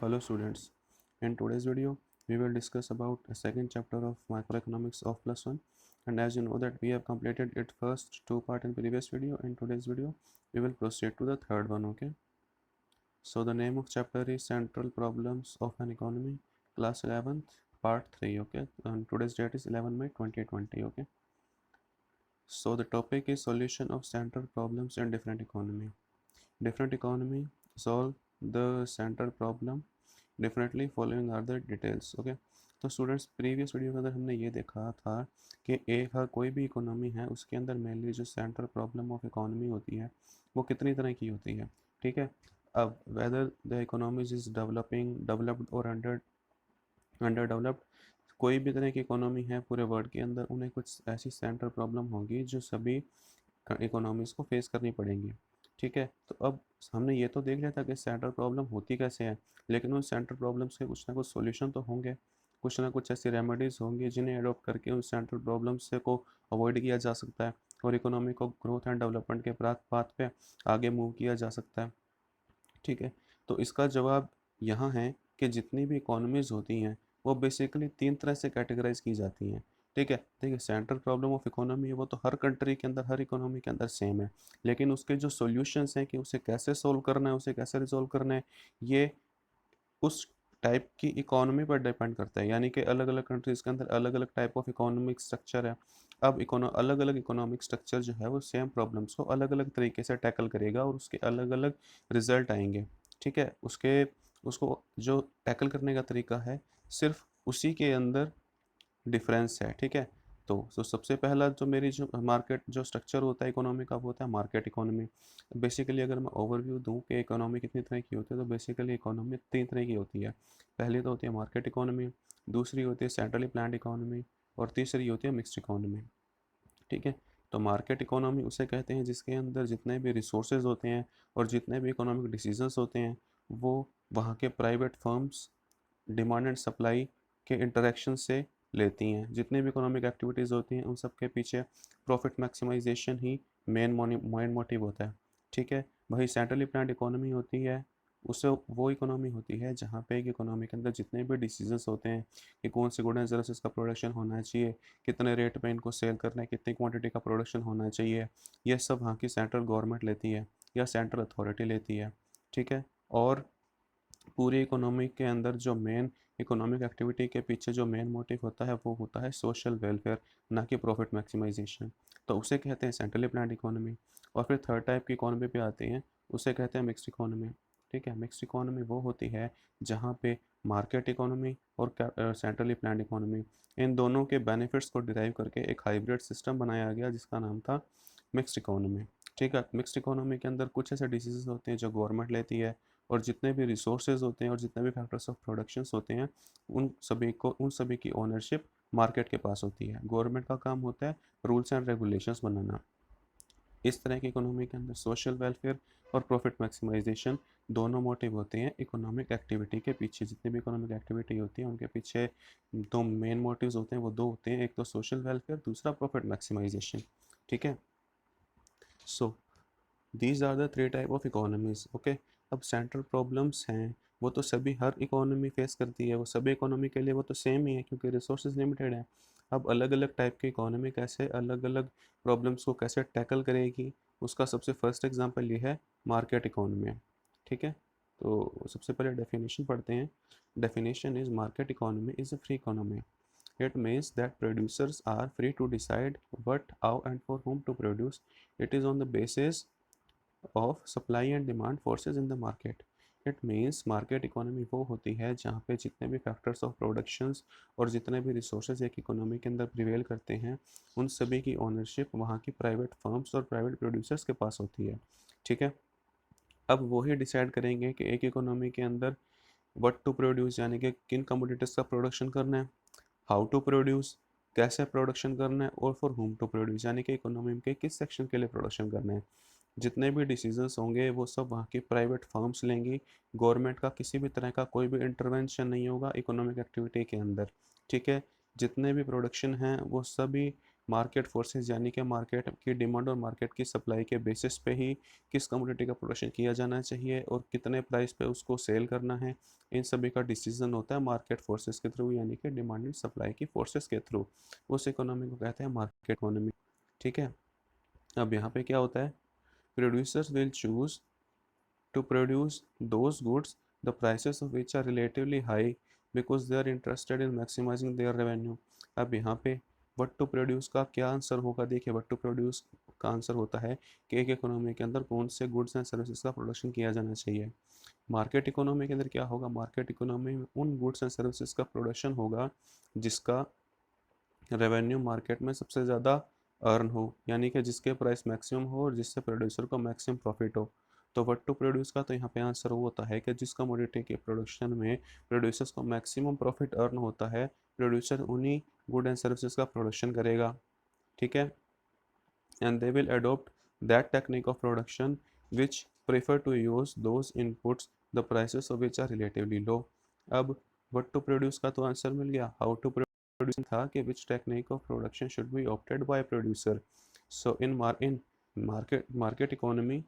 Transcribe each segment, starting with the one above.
Hello students, in today's video we will discuss about a second chapter of microeconomics of plus one, and as you know that we have completed its first two part in previous video. In today's video we will proceed to the third one. Okay, so the name of chapter is Central Problems of an Economy, class 11th, part 3. Okay, and today's date is 11 May 2020. Okay, so the topic is solution of central problems in different economy solve the central problem differently following are the details. Okay, तो students previous video के अंदर हमने ये देखा था कि एक हर कोई भी इकोनॉमी है उसके अंदर मेनली जो सेंट्रल प्रॉब्लम ऑफ इकोनॉमी होती है वो कितनी तरह की होती है। ठीक है, अब whether the economies is developing, developed और अंडर डेवलप्ड, कोई भी तरह की इकोनॉमी है पूरे वर्ल्ड के अंदर, उन्हें कुछ ऐसी सेंट्रल प्रॉब्लम होगी जो सभी इकोनॉमीज़ को फेस करनी पड़ेंगी। ठीक है, तो अब हमने ये तो देख लिया था कि सेंट्रल प्रॉब्लम होती कैसे है, लेकिन उन सेंट्रल प्रॉब्लम्स के कुछ ना कुछ सॉल्यूशन तो होंगे, कुछ ना कुछ ऐसी रेमेडीज़ होंगी जिन्हें अडॉप्ट करके उन सेंट्रल प्रॉब्लम्स से को अवॉइड किया जा सकता है और इकोनॉमी को ग्रोथ एंड डेवलपमेंट के पाथ पे आगे मूव किया जा सकता है। ठीक है, तो इसका जवाब यहाँ है कि जितनी भी इकोनॉमीज़ होती हैं वो बेसिकली तीन तरह से कैटेगराइज की जाती हैं। ठीक है, देखिए सेंट्रल प्रॉब्लम ऑफ इकोनॉमी है वो तो हर कंट्री के अंदर, हर इकोनॉमी के अंदर सेम है, लेकिन उसके जो सॉल्यूशंस हैं कि उसे कैसे सोल्व करना है, उसे कैसे रिजॉल्व करना है, ये उस टाइप की इकोनॉमी पर डिपेंड करता है। यानी कि अलग अलग कंट्रीज़ के अंदर अलग अलग टाइप ऑफ इकोनॉमिक स्ट्रक्चर है। अब अलग अलग इकोनॉमिक स्ट्रक्चर जो है वो सेम प्रॉब्लम्स को अलग अलग तरीके से टैकल करेगा और उसके अलग अलग रिजल्ट आएंगे। ठीक है, उसको जो टैकल करने का तरीका है सिर्फ उसी के अंदर डिफरेंस है। ठीक है, तो सबसे पहला जो मेरी जो मार्केट जो स्ट्रक्चर होता है इकोनॉमी का वो होता है मार्केट इकोनॉमी। बेसिकली अगर मैं ओवरव्यू दूं कि इकोनॉमी कितनी तरह की होती है, तो बेसिकली इकोनॉमी तीन तरह की होती है। पहली तो होती है मार्केट इकोनॉमी, दूसरी होती है सेंट्रली प्लान्ड इकोनॉमी और तीसरी होती है मिक्स्ड इकोनॉमी। ठीक है, तो मार्केट इकोनॉमी उसे कहते हैं जिसके अंदर जितने भी रिसोर्सेज होते हैं और जितने भी इकोनॉमिक डिसीजंस होते हैं वो वहाँ के private firms demand and supply के इंटरेक्शन से लेती हैं। जितनी भी इकोनॉमिक एक्टिविटीज़ होती हैं उन सब के पीछे प्रॉफिट मैक्सिमाइजेशन ही मेन मोटिव होता है। ठीक है, वही सेंट्रली प्लान्ड इकोनॉमी होती है, उससे वो इकोनॉमी होती है जहाँ पे एक इकोनॉमी के अंदर जितने भी डिसीजंस होते हैं कि कौन से गुड एंड सर्विसेज का प्रोडक्शन होना चाहिए, कितने रेट पे इनको सेल करना है, कितनी क्वांटिटी का प्रोडक्शन होना चाहिए, ये सब वहाँ की सेंट्रल गवर्नमेंट लेती है या सेंट्रल अथॉरिटी लेती है। ठीक है, और पूरी इकोनॉमी के अंदर जो मेन इकोनॉमिक एक्टिविटी के पीछे जो मेन मोटिव होता है वो होता है सोशल वेलफेयर, ना कि प्रॉफिट मैक्सिमाइजेशन। तो उसे कहते हैं सेंट्रली प्लान्ड इकोनॉमी। और फिर थर्ड टाइप की इकोनॉमी पे आते हैं, उसे कहते हैं मिक्स्ड इकोनॉमी। ठीक है, मिक्स्ड इकोनॉमी वो होती है जहाँ पे मार्केट इकोनॉमी और सेंट्रली प्लान्ड इकोनॉमी, इन दोनों के बेनिफिट्स को डिराइव करके एक हाइब्रिड सिस्टम बनाया गया जिसका नाम था मिक्स्ड इकोनॉमी। ठीक है, मिक्स्ड इकोनॉमी के अंदर कुछ ऐसे डिसीजंस होते हैं जो गवर्नमेंट लेती है और जितने भी रिसोर्सेज होते हैं और जितने भी फैक्टर्स ऑफ प्रोडक्शंस होते हैं उन सभी की ओनरशिप मार्केट के पास होती है। गवर्नमेंट का काम होता है रूल्स एंड रेगुलेशंस बनाना। इस तरह की इकोनॉमी के अंदर सोशल वेलफेयर और प्रॉफिट मैक्सिमाइजेशन दोनों मोटिव होते हैं इकोनॉमिक एक्टिविटी के पीछे। जितनी भी इकोनॉमिक एक्टिविटी होती है उनके पीछे दो मेन मोटिव्स होते हैं, वो दो होते हैं, एक तो सोशल वेलफेयर, दूसरा प्रॉफिट मैक्सिमाइजेशन। ठीक है, so these are the three type of economies. Okay, अब सेंट्रल प्रॉब्लम्स हैं वो तो सभी हर इकोनॉमी फेस करती है, वो सभी इकोनॉमी के लिए वो तो सेम ही है क्योंकि रिसोर्सेज लिमिटेड है। अब अलग अलग टाइप की इकोनॉमी कैसे अलग अलग प्रॉब्लम्स को कैसे टैकल करेगी, उसका सबसे फर्स्ट एग्जांपल ये है मार्केट इकोनॉमी। ठीक है, तो सबसे पहले डेफिनेशन पढ़ते हैं। Definition is market economy is a free economy. It means that producers are free to decide what, how, and for whom to produce. It is on the basis of supply and demand forces in the market. It means market economy वो होती है जहाँ पे जितने भी factors of productions और जितने भी रिसोर्सेज एक इकोनॉमी के अंदर प्रिवेल करते हैं उन सभी की ओनरशिप वहाँ की प्राइवेट फर्म्स और प्राइवेट प्रोड्यूसर्स के पास होती है। ठीक है, अब वो ही डिसाइड करेंगे कि एक इकोनॉमी के अंदर व्हाट टू प्रोड्यूस, यानी कि किन कमोडिटीज़ का प्रोडक्शन करना है, हाउ टू प्रोड्यूस, कैसे प्रोडक्शन करना है, और फॉर होम टू प्रोड्यूस, यानी कि इकोनॉमी के किस सेक्शन के लिए प्रोडक्शन करना है। जितने भी डिसीजंस होंगे वो सब वहाँ की प्राइवेट फर्म्स लेंगी। गवर्नमेंट का किसी भी तरह का कोई भी इंटरवेंशन नहीं होगा इकोनॉमिक एक्टिविटी के अंदर। ठीक है, जितने भी प्रोडक्शन हैं वो सभी मार्केट फोर्सेस यानी कि मार्केट की डिमांड और मार्केट की सप्लाई के बेसिस पे ही किस कमोडिटी का प्रोडक्शन किया जाना चाहिए और कितने प्राइस पे उसको सेल करना है, इन सभी का डिसीजन होता है मार्केट फोर्सेस के थ्रू, यानी कि डिमांड एंड सप्लाई की फोर्सेस के थ्रू। उस इकोनॉमी को कहते हैं मार्केट इकोनॉमी। ठीक है, अब यहाँ पे क्या होता है, producers will choose to produce those goods the prices of which are relatively high because they are interested in maximizing their revenue। अब यहाँ पे what to produce का क्या आंसर होगा, देखिए what to produce का आंसर होता है कि एक इकोनॉमी के अंदर कौन से गुड्स एंड सर्विसेज का प्रोडक्शन किया जाना चाहिए। मार्केट इकोनॉमी के अंदर क्या होगा, मार्केट इकोनॉमी में उन गुड्स एंड सर्विसेज का प्रोडक्शन होगा जिसका रेवेन्यू मार्केट में सबसे ज़्यादा अर्न हो, यानी कि जिसके प्राइस मैक्सिमम हो और जिससे प्रोड्यूसर को मैक्सिमम प्रॉफिट हो। तो व्हाट टू प्रोड्यूस का तो यहाँ पे आंसर वो होता है कि जिस कमोडिटी के प्रोडक्शन में प्रोड्यूसर्स को मैक्सिमम प्रॉफिट अर्न होता है, प्रोड्यूसर उन्हीं गुड एंड सर्विसेज का प्रोडक्शन करेगा। ठीक है, and they will adopt that technique of production which prefer to use those inputs the prices of which are relatively low। अब what to produce का तो आंसर मिल गया, how to produce था कि which technique of production should be opted by producer। So in market economy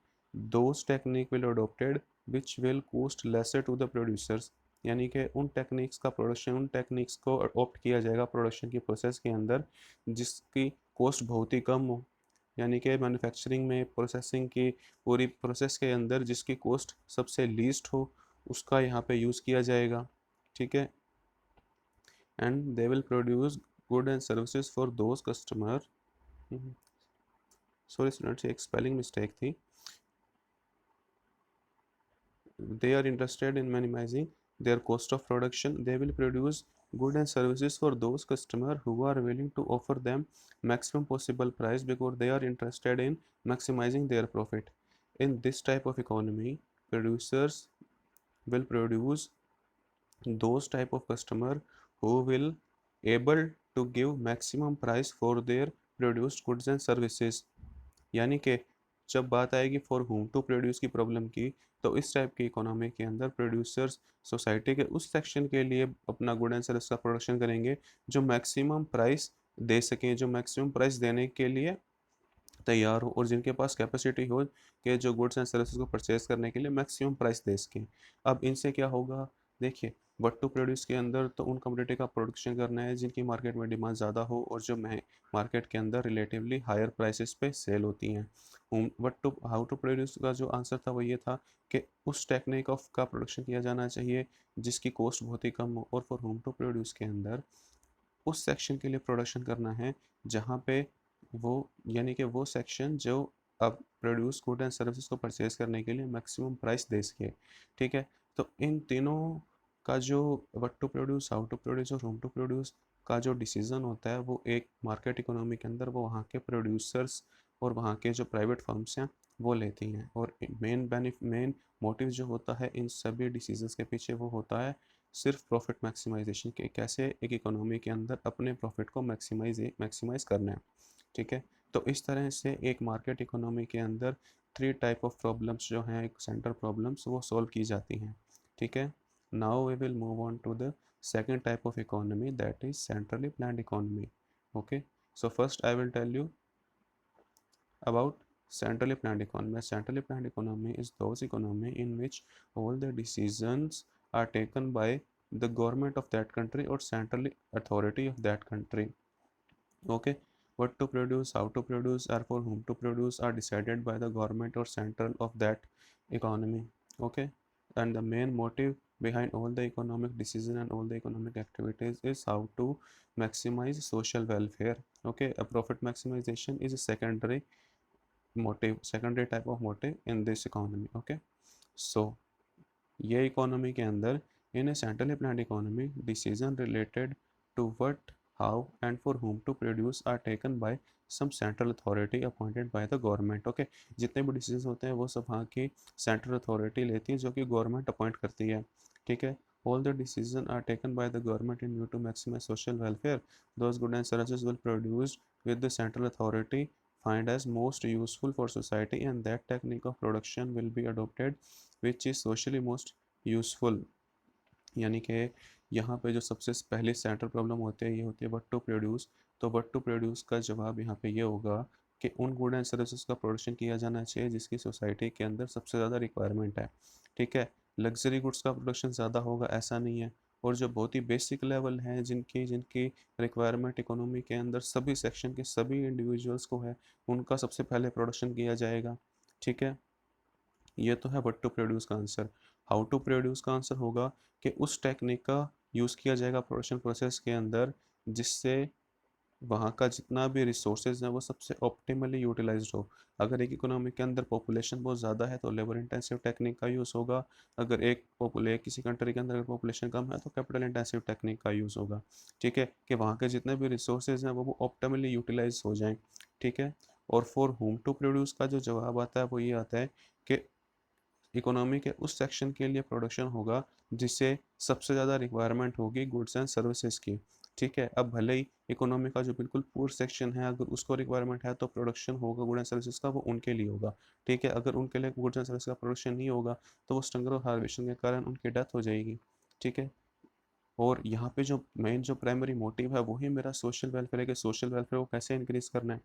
those technique will adopted which will cost lesser to the producers, यानी कि उन techniques का production, उन टेक्निक्स को opt किया जाएगा प्रोडक्शन की प्रोसेस के अंदर जिसकी कॉस्ट बहुत ही कम हो, यानी कि मैन्युफैक्चरिंग में प्रोसेसिंग की पूरी प्रोसेस के अंदर जिसकी कॉस्ट सबसे लीस्ट हो उसका यहाँ पे यूज़ किया जाएगा। ठीक है, and they will produce good and services for those customer, sorry students एक स्पेलिंग मिस्टेक थी, they are interested in minimizing their cost of production, they will produce good and services for those customers who are willing to offer them maximum possible price because they are interested in maximizing their profit। in this type of economy producers will produce those type of customer who will able to give maximum price for their produced goods and services। यानी कि जब बात आएगी for home to produce की problem की, तो इस type की इकोनॉमी के अंदर प्रोड्यूसर्स सोसाइटी के उस सेक्शन के लिए अपना गुड एंड सर्विस का प्रोडक्शन करेंगे जो मैक्सिमम प्राइस दे सकें, जो मैक्सिमम प्राइस देने के लिए तैयार हो और जिनके पास कैपेसिटी हो कि जो गुड्स एंड सर्विसेज को परचेज करने के लिए मैक्सिमम प्राइस दे सकें। अब इनसे क्या होगा, देखिए व्हाट टू प्रोड्यूस के अंदर तो उन कमोडिटी का प्रोडक्शन करना है जिनकी मार्केट में डिमांड ज़्यादा हो और जो मार्केट के अंदर रिलेटिवली हायर प्राइसेस पे सेल होती हैं। What to how to produce का जो आंसर था वो ये था कि उस टेक्निक ऑफ का प्रोडक्शन किया जाना चाहिए जिसकी कॉस्ट बहुत ही कम हो, और फॉर होम टू प्रोड्यूस के अंदर उस सेक्शन के लिए प्रोडक्शन करना है जहाँ पे वो, यानी कि वो सेक्शन जो अब प्रोड्यूस गुड एंड सर्विसेज को परचेज करने के लिए मैक्सिमम प्राइस दे सके। ठीक है, तो इन तीनों का जो what to produce, how to produce और होम टू प्रोड्यूस का जो डिसीजन होता है वो एक मार्केट इकोनॉमी के अंदर वो वहाँ के प्रोड्यूसर्स और वहाँ के जो प्राइवेट फर्म्स हैं वो लेती हैं, और मेन मोटिव जो होता है इन सभी डिसीजंस के पीछे वो होता है सिर्फ प्रॉफिट मैक्सिमाइजेशन के, कैसे एक इकोनॉमी के अंदर अपने प्रॉफिट को मैक्सिमाइज करना है। ठीक है, तो इस तरह से एक मार्केट इकोनॉमी के अंदर 3 टाइप ऑफ प्रॉब्लम्स जो हैं, एक सेंटर प्रॉब्लम्स वो सॉल्व की जाती हैं। ठीक है, now we will move on to the second type of economy that is centrally planned economy. Okay, so first I will tell you about centrally planned economy। Centrally planned economy is those economy in which all the decisions are taken by the government of that country or central authority of that country। Okay, what to produce, how to produce, or for whom to produce are decided by the government or central of that economy। Okay, and the main motive behind all the economic decision and all the economic activities is how to maximize social welfare। Okay, a profit maximization is a secondary motive, secondary type of motive in this economy। Okay, so ये economy के अंदर in a centrally planned economy decision related to what, how and for whom to produce are taken by some central authority appointed by the government. Okay, जितने भी decision होते हैं वो सब वहाँ की सेंट्रल अथॉरिटी लेती है जो कि गवर्नमेंट अपॉइंट करती है। ठीक है, all the decisions are taken by the government in view to maximize social welfare। Those goods and services will produced with the central authority find as most useful for society and that technique of production will be adopted which is socially most useful। यानी कि यहाँ पे जो सबसे पहली central problem होती है ये होती है व्हाट टू प्रोड्यूस, तो व्हाट टू प्रोड्यूस का जवाब यहाँ पे ये होगा कि उन गुड एंड सर्विसेज का प्रोडक्शन किया जाना चाहिए जिसकी सोसाइटी के अंदर सबसे ज़्यादा रिक्वायरमेंट है। ठीक है, लग्जरी गुड्स का प्रोडक्शन ज़्यादा होगा ऐसा नहीं है, और जो बहुत ही बेसिक लेवल हैं जिनकी जिनकी रिक्वायरमेंट इकोनॉमी के अंदर सभी सेक्शन के सभी इंडिविजुअल्स को है, उनका सबसे पहले प्रोडक्शन किया जाएगा। ठीक है, ये तो है व्हाट टू प्रोड्यूस का आंसर। हाउ टू प्रोड्यूस का आंसर होगा कि उस टेक्निक का यूज़ किया जाएगा प्रोडक्शन प्रोसेस के अंदर जिससे वहाँ का जितना भी रिसोर्सेज है वो सबसे ऑप्टिमली यूटिलाइज्ड हो। अगर एक इकोनॉमी के अंदर पॉपुलेशन बहुत ज़्यादा है तो लेबर इंटेंसिव टेक्निक का यूज़ होगा। अगर किसी कंट्री के अंदर अगर पॉपुलेशन कम है तो कैपिटल इंटेंसिव टेक्निक का यूज़ होगा। ठीक है, कि वहाँ के जितने भी रिसोर्सेज हैं वो ऑप्टिमली यूटिलाइज हो जाएं। ठीक है, और फॉर होम टू प्रोड्यूस का जो जवाब आता है वो ये आता है कि इकोनॉमी के उस सेक्शन के लिए प्रोडक्शन होगा जिससे सबसे ज़्यादा रिक्वायरमेंट होगी गुड्स एंड सर्विसेज की। ठीक है, अब भले ही इकोनॉमी का जो बिल्कुल पुअर सेक्शन है अगर उसको रिक्वायरमेंट है तो प्रोडक्शन होगा गुड एंड सर्विसेज का वो उनके लिए होगा। ठीक है, अगर उनके लिए गुड्स एंड सर्विस का प्रोडक्शन नहीं होगा तो वो स्ट्रगल और हार्वेस्टिंग के कारण उनकी डेथ हो जाएगी। ठीक है, और यहाँ पे जो मेन जो प्राइमरी मोटिव है वही मेरा सोशल वेलफेयर है कि सोशल वेलफेयर को कैसे इंक्रीज करना है।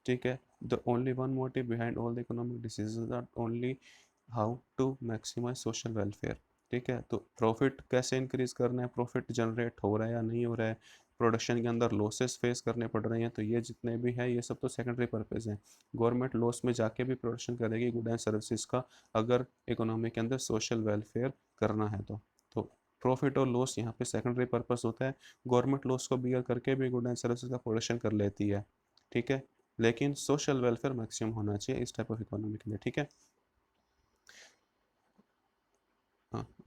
ठीक है, the only one motive behind all the economic decisions are only how to maximize social welfare. ठीक है, तो प्रॉफिट कैसे इंक्रीज करना है, प्रॉफिट जनरेट हो रहा है या नहीं हो रहा है, प्रोडक्शन के अंदर लॉसेस फेस करने पड़ रहे हैं, तो ये जितने भी हैं ये सब तो सेकेंडरी पर्पज़ हैं। गवर्नमेंट लॉस में जाके भी प्रोडक्शन करेगी गुड एंड सर्विसेज का अगर इकोनॉमी के अंदर सोशल वेलफेयर करना है तो प्रॉफिट और लॉस यहाँ पे सेकेंडरी पर्पस होता है। गवर्नमेंट लॉस को बियर करके भी गुड एंड सर्विसेज का प्रोडक्शन कर लेती है। ठीक है, लेकिन सोशल वेलफेयर मैक्सिमम होना चाहिए इस टाइप ऑफ इकोनॉमी के लिए। ठीक है,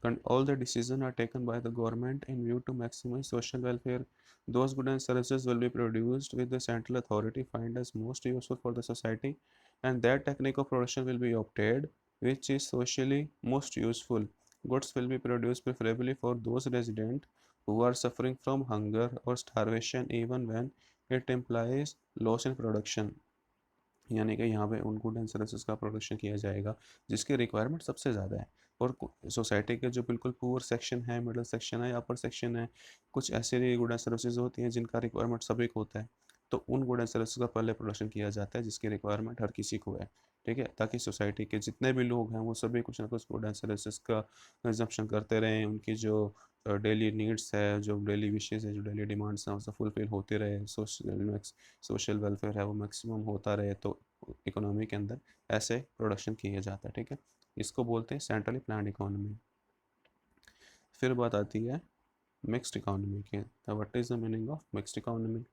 and all the decisions are taken by the government in view to maximize social welfare. Those goods and services will be produced with the central authority find as most useful for the society, and that technique of production will be opted which is socially most useful. Goods will be produced preferably for those residents who are suffering from hunger or starvation even when it implies loss in production। यानी कि यहाँ पे उन good and services का production किया जाएगा जिसकी requirement सबसे ज़्यादा है, और सोसाइटी के जो बिल्कुल पुअर सेक्शन है, मिडिल सेक्शन है या अपर सेक्शन है, कुछ ऐसे गुड एंड सर्विसेज होती हैं जिनका रिक्वायरमेंट सभी को होता है, तो उन गुड एंड सर्विसेज का पहले प्रोडक्शन किया जाता है जिसकी रिक्वायरमेंट हर किसी को है। ठीक है, ताकि सोसाइटी के जितने भी लोग हैं वो सभी कुछ ना कुछ गुड एंड सर्विसेज का कंजप्शन करते रहें, उनकी जो डेली नीड्स है, जो डेली विशेज़ है, जो डेली डिमांड्स हैं, वो फुलफिल होते रहे, सोशल वेलफेयर है वो मैक्सिमम होता रहे, तो इकोनॉमी के अंदर ऐसे प्रोडक्शन किया जाता है। ठीक है, इसको बोलते हैं सेंट्रली प्लान्ड इकोनॉमी। फिर बात आती है मिक्स्ड इकोनॉमी की। What is the meaning of mixed economy?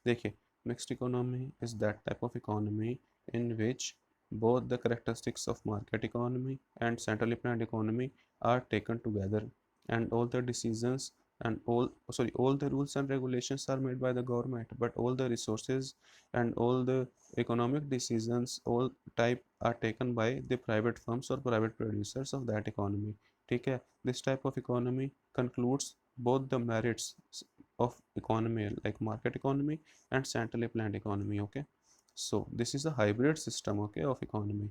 देखिए, mixed economy is that type of economy in which both the characteristics of market economy and centrally planned economy are taken together, and all the decisions and all the rules and regulations are made by the government, but all the resources and all the economic decisions all type are taken by the private firms or private producers of that economy। ठीक है, this type of economy concludes both the merits of economy like market economy and centrally planned economy। Okay, so this is a hybrid system, okay, of economy।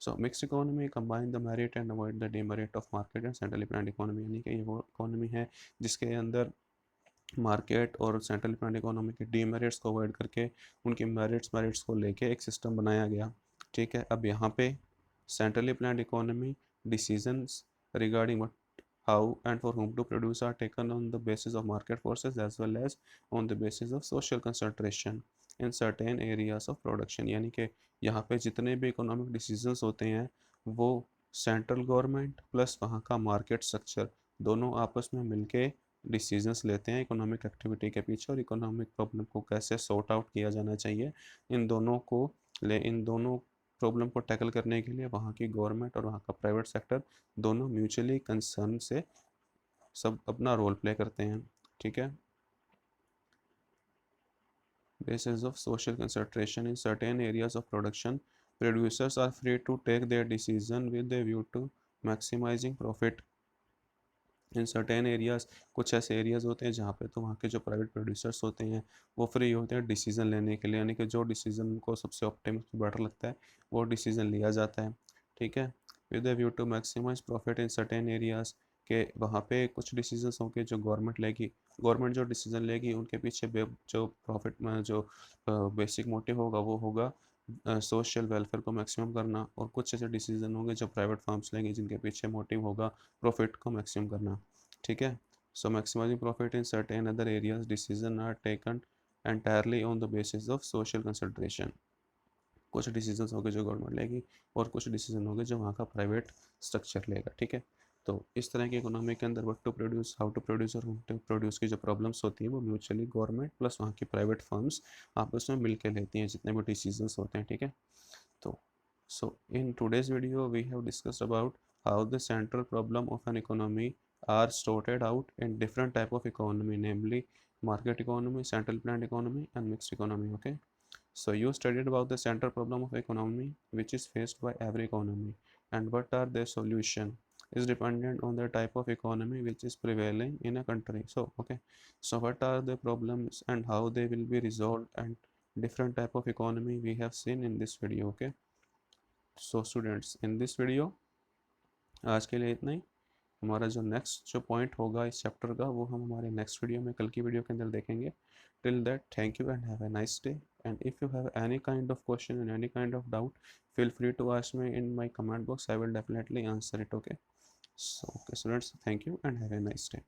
So mixed economy combine the merit and avoid the demerit of market and centrally planned economy। यानी कि ये वो economy है जिसके अंदर market और central plan economy के demerits को अवॉइड करके उनके मेरिट्स को लेके एक सिस्टम बनाया गया। ठीक है, अब यहाँ पे centrally planned economy decisions regarding how and for whom to produce are taken on the basis of market forces as well as on the basis of social concentration in certain areas of production। यानी कि यहाँ पे जितने भी economic decisions होते हैं वो central government plus वहाँ का मार्केट स्ट्रक्चर दोनों आपस में मिलके डिसीजंस लेते हैं इकोनॉमिक एक्टिविटी के पीछे, और इकोनॉमिक प्रॉब्लम को कैसे सॉर्ट आउट किया जाना चाहिए इन दोनों प्रॉब्लम को टैकल करने के लिए वहाँ की गवर्नमेंट और वहाँ का प्राइवेट सेक्टर दोनों म्यूचुअली कंसर्न से सब अपना रोल प्ले करते हैं। ठीक है, basis of social concentration in certain areas of production, producers are free to take their decision with a view to maximizing profit in certain areas. कुछ ऐसे एरियाज़ होते हैं जहाँ पे तो वहाँ के जो प्राइवेट प्रोड्यूसर्स होते हैं वो फ्री होते हैं डिसीज़न लेने के लिए, यानी कि जो डिसीज़न उनको सबसे ऑप्टिमम बेटर लगता है वो डिसीज़न लिया जाता है। ठीक है, with a view to maximize profit in certain areas, कि वहाँ पे कुछ डिसीजंस होंगे जो गवर्नमेंट लेगी, गवर्नमेंट जो डिसीजन लेगी उनके पीछे जो प्रॉफिट में जो बेसिक मोटिव होगा वो होगा सोशल वेलफेयर को मैक्सिमम करना, और कुछ ऐसे डिसीजन होंगे जो प्राइवेट फार्म्स लेंगे जिनके पीछे मोटिव होगा प्रॉफिट को मैक्सिमम करना, ठीक है। So maximising profit in certain other areas decision are taken entirely on the basis of social consideration. कुछ डिसीजंस होंगे जो गवर्नमेंट लेगी और कुछ डिसीजन होंगे जो वहाँ का प्राइवेट स्ट्रक्चर लेगा, ठीक है। तो इस तरह की इकोनॉमी के अंदर what to produce, how to produce और टू प्रोड्यूस की जो प्रॉब्लम्स होती हैं वो म्यूचुअली गवर्नमेंट प्लस वहाँ की प्राइवेट फर्म्स आपस में मिल के लेती हैं जितने भी डिसीजंस होते हैं, ठीक है। तो so in today's video we have discussed about how the central problem of an economy are sorted out in different type of economy, namely market economy, central planned economy and mixed economy, okay. So you studied about the central problem of economy which is faced by every economy, and what are their solution is dependent on the type of economy which is prevailing in a country. So okay, so what are the problems and how they will be resolved, and different type of economy we have seen in this video, okay. So students, in this video आज के लिए इतना ही। हमारा जो next जो point होगा इस chapter का वो हम हमारे नेक्स्ट वीडियो में, कल की वीडियो के अंदर देखेंगे। Till that thank you and have a nice day, and if you have any kind of question and any kind of doubt, feel free to ask me in my comment box. I will definitely answer it, okay. So okay students, thank you and have a nice day.